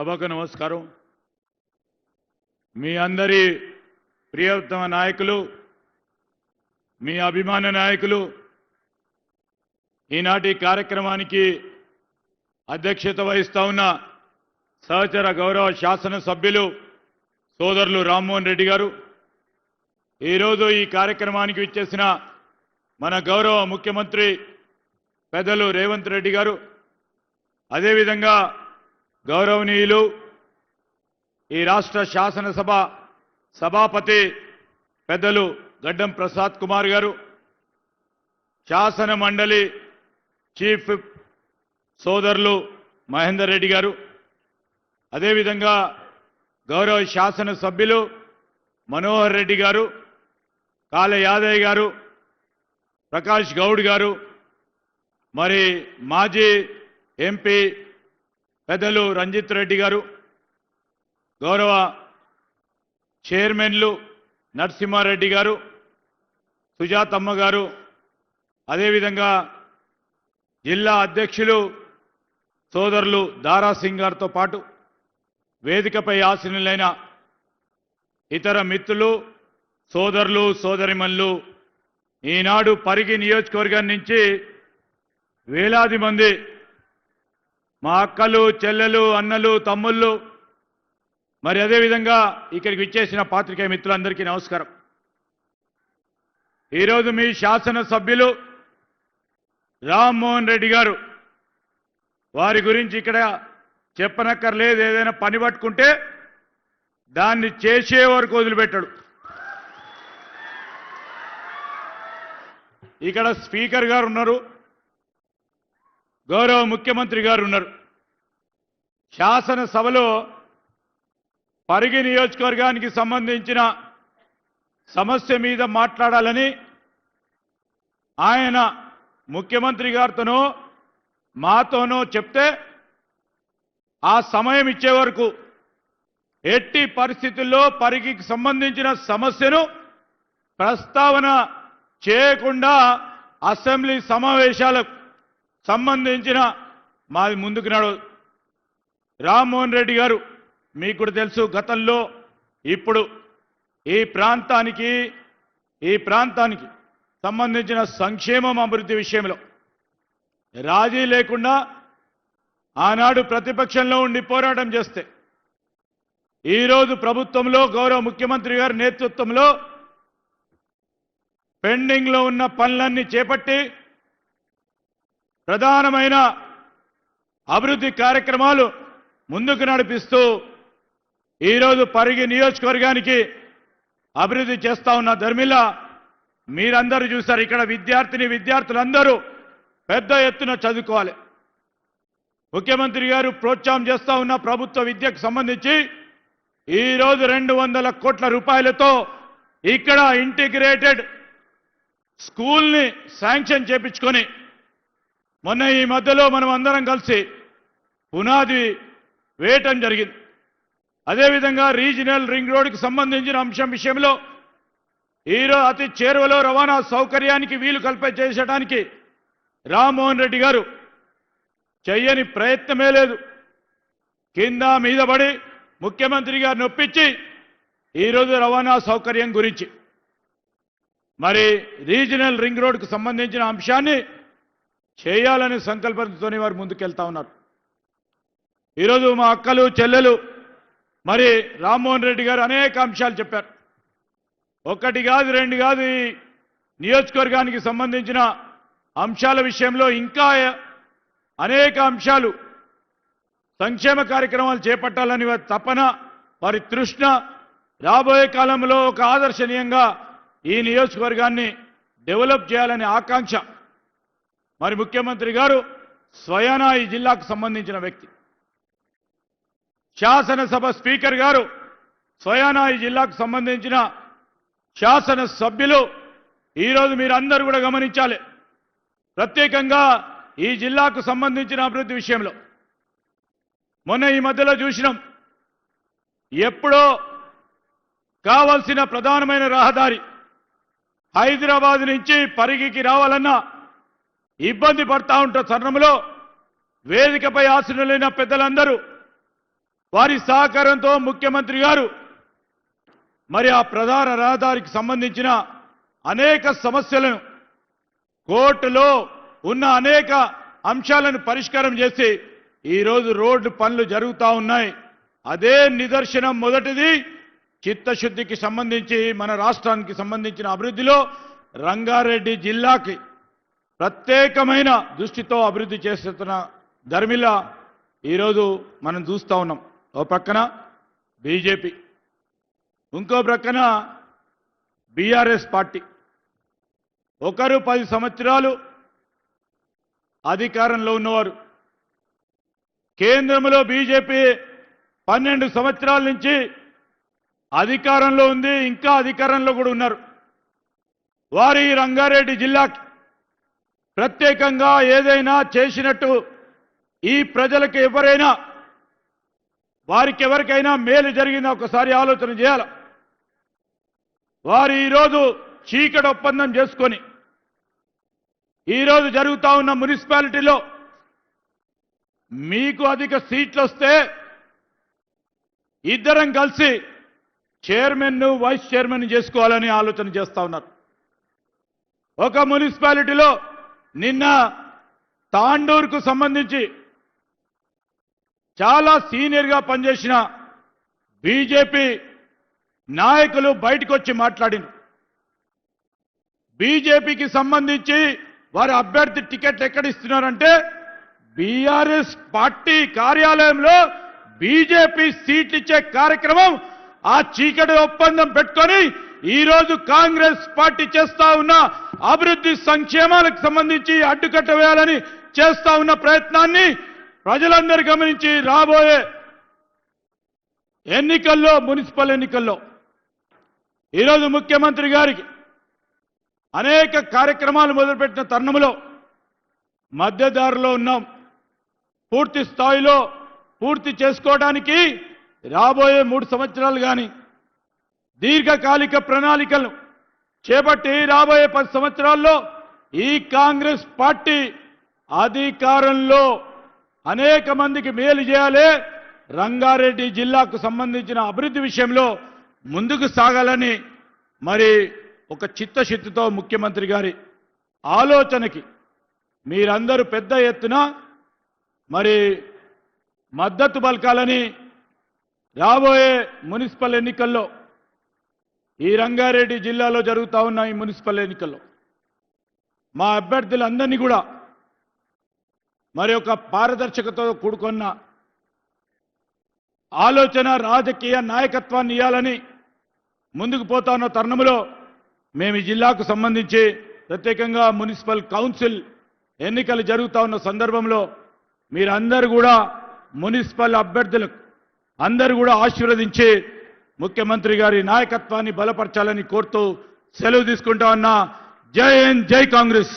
సభకు నమస్కారం. మీ అందరి ప్రియతమ నాయకులు, మీ అభిమాన నాయకులు ఈనాటి కార్యక్రమానికి అధ్యక్షత వహిస్తా ఉన్న సహచర గౌరవ శాసన సభ్యులు సోదరులు రామ్మోహన్ రెడ్డి గారు, ఈరోజు ఈ కార్యక్రమానికి విచ్చేసిన మన గౌరవ ముఖ్యమంత్రి పెద్దలు రేవంత్ రెడ్డి గారు, అదేవిధంగా గౌరవనీయులు ఈ రాష్ట్ర శాసనసభ సభాపతి పెద్దలు గడ్డం ప్రసాద్ కుమార్ గారు, శాసన మండలి చీఫ్ సోదరులు మహేందర్ రెడ్డి గారు, అదేవిధంగా గౌరవ శాసన సభ్యులు మనోహర్ రెడ్డి గారు, కాళ యాదయ్య గారు, ప్రకాష్ గౌడ్ గారు, మరి మాజీ ఎంపీ పెద్దలు రంజిత్ రెడ్డి గారు, గౌరవ చైర్మన్లు నరసింహారెడ్డి గారు, సుజాతమ్మ గారు, అదేవిధంగా జిల్లా అధ్యక్షులు సోదరులు దారాసింగ్ గారితో పాటు వేదికపై ఆసీనులైన ఇతర మిత్రులు, సోదరులు, సోదరిమణులు, ఈనాడు పరిగి నియోజకవర్గం నుంచి వేలాది మంది మా అక్కలు, చెల్లెలు, అన్నలు, తమ్ముళ్ళు, మరి అదేవిధంగా ఇక్కడికి విచ్చేసిన పాత్రికేయ మిత్రులందరికీ నమస్కారం. ఈరోజు మీ శాసనసభ్యులు రామ్మోహన్ రెడ్డి గారు, వారి గురించి ఇక్కడ చెప్పనక్కర్లేదు. ఏదైనా పని పట్టుకుంటే దాన్ని చేసే వరకు వదిలిపెట్టాడు. ఇక్కడ స్పీకర్ గారు ఉన్నారు, గౌరవ ముఖ్యమంత్రి గారు ఉన్నారు. శాసనసభలో పరిగి నియోజకవర్గానికి సంబంధించిన సమస్య మీద మాట్లాడాలని ఆయన ముఖ్యమంత్రి గారితోనో మాతోనో చెప్తే ఆ సమయం ఇచ్చే వరకు ఎట్టి పరిస్థితుల్లో పరిగికి సంబంధించిన సమస్యను ప్రస్తావన చేయకుండా అసెంబ్లీ సమావేశాలకు సంబంధించిన మాది ముందుకు నడవదు. రామ్మోహన్ రెడ్డి గారు మీకు కూడా తెలుసు, గతంలో ఇప్పుడు ఈ ప్రాంతానికి సంబంధించిన సంక్షేమం అభివృద్ధి విషయంలో రాజీ లేకుండా ఆనాడు ప్రతిపక్షంలో ఉండి పోరాటం చేస్తే ఈరోజు ప్రభుత్వంలో గౌరవ ముఖ్యమంత్రి గారి నేతృత్వంలో పెండింగ్లో ఉన్న పనులన్నీ చేపట్టి ప్రధానమైన అభివృద్ధి కార్యక్రమాలు ముందుకు నడిపిస్తూ ఈరోజు పరిగి నియోజకవర్గానికి అభివృద్ధి చేస్తా ఉన్న ధర్మిలా మీరందరూ చూశారు. ఇక్కడ విద్యార్థులందరూ పెద్ద ఎత్తున చదువుకోవాలి. ముఖ్యమంత్రి గారు ప్రోత్సాహం చేస్తా ఉన్న ప్రభుత్వ విద్యకు సంబంధించి ఈరోజు 200 కోట్ల రూపాయలతో ఇక్కడ ఇంటిగ్రేటెడ్ స్కూల్ని శాంక్షన్ చేపించుకొని మొన్న ఈ మధ్యలో మనం అందరం కలిసి పునాది వేయటం జరిగింది. అదేవిధంగా రీజనల్ రింగ్ రోడ్డుకు సంబంధించిన అంశం విషయంలో ఈరోజు అతి చేరువలో రవాణా సౌకర్యానికి వీలు కల్పించేయడానికి రామ్మోహన్ రెడ్డి గారు చెయ్యని ప్రయత్నమే లేదు. కింద మీద పడి ముఖ్యమంత్రి గారిని ఒప్పించి ఈరోజు రవాణా సౌకర్యం గురించి మరి రీజనల్ రింగ్ రోడ్డుకు సంబంధించిన అంశాన్ని చేయాలనే సంకల్పంతోనే వారు ముందుకెళ్తా ఉన్నారు. ఈరోజు మా అక్కలు, చెల్లెలు, మరి రామ్మోహన్ రెడ్డి గారు అనేక అంశాలు చెప్పారు. ఒకటి కాదు, రెండు కాదు, ఈ నియోజకవర్గానికి సంబంధించిన అంశాల విషయంలో ఇంకా అనేక అంశాలు, సంక్షేమ కార్యక్రమాలు చేపట్టాలని వారి తపన, వారి తృష్ణ, రాబోయే కాలంలో ఒక ఆదర్శనీయంగా ఈ నియోజకవర్గాన్ని డెవలప్ చేయాలనే ఆకాంక్ష. మరి ముఖ్యమంత్రి గారు స్వయానా ఈ జిల్లాకు సంబంధించిన వ్యక్తి, శాసనసభ స్పీకర్ గారు స్వయానా ఈ జిల్లాకు సంబంధించిన శాసన సభ్యులు. ఈరోజు మీరందరూ కూడా గమనించాలి, ప్రత్యేకంగా ఈ జిల్లాకు సంబంధించిన అభివృద్ధి విషయంలో మొన్న ఈ మధ్యలో చూసినాం. ఎప్పుడో కావాల్సిన ప్రధానమైన రహదారి హైదరాబాద్ నుంచి పరిగికి రావాలన్నా ఇబ్బంది పడతా ఉంటే తరుణంలో వేదికపై ఆసీనులైన పెద్దలందరూ వారి సహకారంతో ముఖ్యమంత్రి గారు మరి ఆ ప్రధాన రహదారికి సంబంధించిన అనేక సమస్యలను కోర్టులో ఉన్న అనేక అంశాలను పరిష్కారం చేసి ఈరోజు రోడ్డు పనులు జరుగుతూ ఉన్నాయి. అదే నిదర్శనం. మొదటిది చిత్తశుద్ధికి సంబంధించి మన రాష్ట్రానికి సంబంధించిన అభివృద్ధిలో రంగారెడ్డి జిల్లాకి ప్రత్యేకమైన దృష్టితో అభివృద్ధి చేస్తున్న ధర్మిలా ఈరోజు మనం చూస్తూ ఉన్నాం. ఓ పక్కన బీజేపీ, ఇంకో ప్రక్కన బీఆర్ఎస్ పార్టీ. ఒకరు 10 సంవత్సరాలు అధికారంలో ఉన్నవారు, కేంద్రంలో బీజేపీ 12 సంవత్సరాల నుంచి అధికారంలో ఉంది, ఇంకా అధికారంలో కూడా ఉన్నారు. వారి రంగారెడ్డి జిల్లాకి ప్రత్యేకంగా ఏదైనా చేసినట్టు ఈ ప్రజలకు ఎవరికైనా మేలు జరిగిందా ఒకసారి ఆలోచన చేయాలి. వారు ఈరోజు చీకటి ఒప్పందం చేసుకొని ఈరోజు జరుగుతూ ఉన్న మున్సిపాలిటీలో మీకు అధిక సీట్లు వస్తే ఇద్దరం కలిసి చైర్మన్ వైస్ చైర్మన్ చేసుకోవాలని ఆలోచన చేస్తా ఉన్నారు. ఒక మున్సిపాలిటీలో నిన్న తాండూరుకు సంబంధించి చాలా సీనియర్గా పనిచేసిన బీజేపీ నాయకులు బయటకు వచ్చి మాట్లాడినారు. బీజేపీకి సంబంధించి వారి అభ్యర్థి టికెట్ ఎక్కడ ఇస్తున్నారంటే బీఆర్ఎస్ పార్టీ కార్యాలయంలో బీజేపీ సీట్లు ఇచ్చే కార్యక్రమం ఆ చీకటి ఒప్పందం పెట్టుకొని ఈరోజు కాంగ్రెస్ పార్టీ చేస్తా ఉన్న అభివృద్ధి సంక్షేమాలకు సంబంధించి అడ్డుకట్ట వేయాలని చేస్తా ఉన్న ప్రయత్నాన్ని ప్రజలందరూ గమనించి రాబోయే ఎన్నికల్లో, మున్సిపల్ ఎన్నికల్లో ఈరోజు ముఖ్యమంత్రి గారికి అనేక కార్యక్రమాలు మొదలుపెట్టిన తరుణంలో మధ్యదారిలో ఉన్నాం. పూర్తి స్థాయిలో పూర్తి చేసుకోవడానికి రాబోయే 3 సంవత్సరాలు కానీ దీర్ఘకాలిక ప్రణాళికలను చేపట్టి రాబోయే 10 సంవత్సరాల్లో ఈ కాంగ్రెస్ పార్టీ అధికారంలో అనేక మందికి మేలు చేయాలి, రంగారెడ్డి జిల్లాకు సంబంధించిన అభివృద్ధి విషయంలో ముందుకు సాగాలని మరి ఒక చిత్తశుద్ధితో ముఖ్యమంత్రి గారి ఆలోచనకి మీరందరూ పెద్ద ఎత్తున మరి మద్దతు పలకాలని రాబోయే మున్సిపల్ ఎన్నికల్లో ఈ రంగారెడ్డి జిల్లాలో జరుగుతూ ఉన్న ఈ మున్సిపల్ ఎన్నికల్లో మా అభ్యర్థులందరినీ కూడా మరి ఒక పారదర్శకతో కూడుకున్న ఆలోచన, రాజకీయ నాయకత్వాన్ని ఇవ్వాలని ముందుకు పోతా ఉన్న తరుణంలో మేము ఈ జిల్లాకు సంబంధించి ప్రత్యేకంగా మున్సిపల్ కౌన్సిల్ ఎన్నికలు జరుగుతూ ఉన్న సందర్భంలో మీరందరూ కూడా మున్సిపల్ అభ్యర్థులకు అందరూ కూడా ఆశీర్వదించి ముఖ్యమంత్రి గారి నాయకత్వాన్ని బలపరచాలని కోరుతూ సెలవు తీసుకుంటా ఉన్నా. జై హింద్, జై కాంగ్రెస్.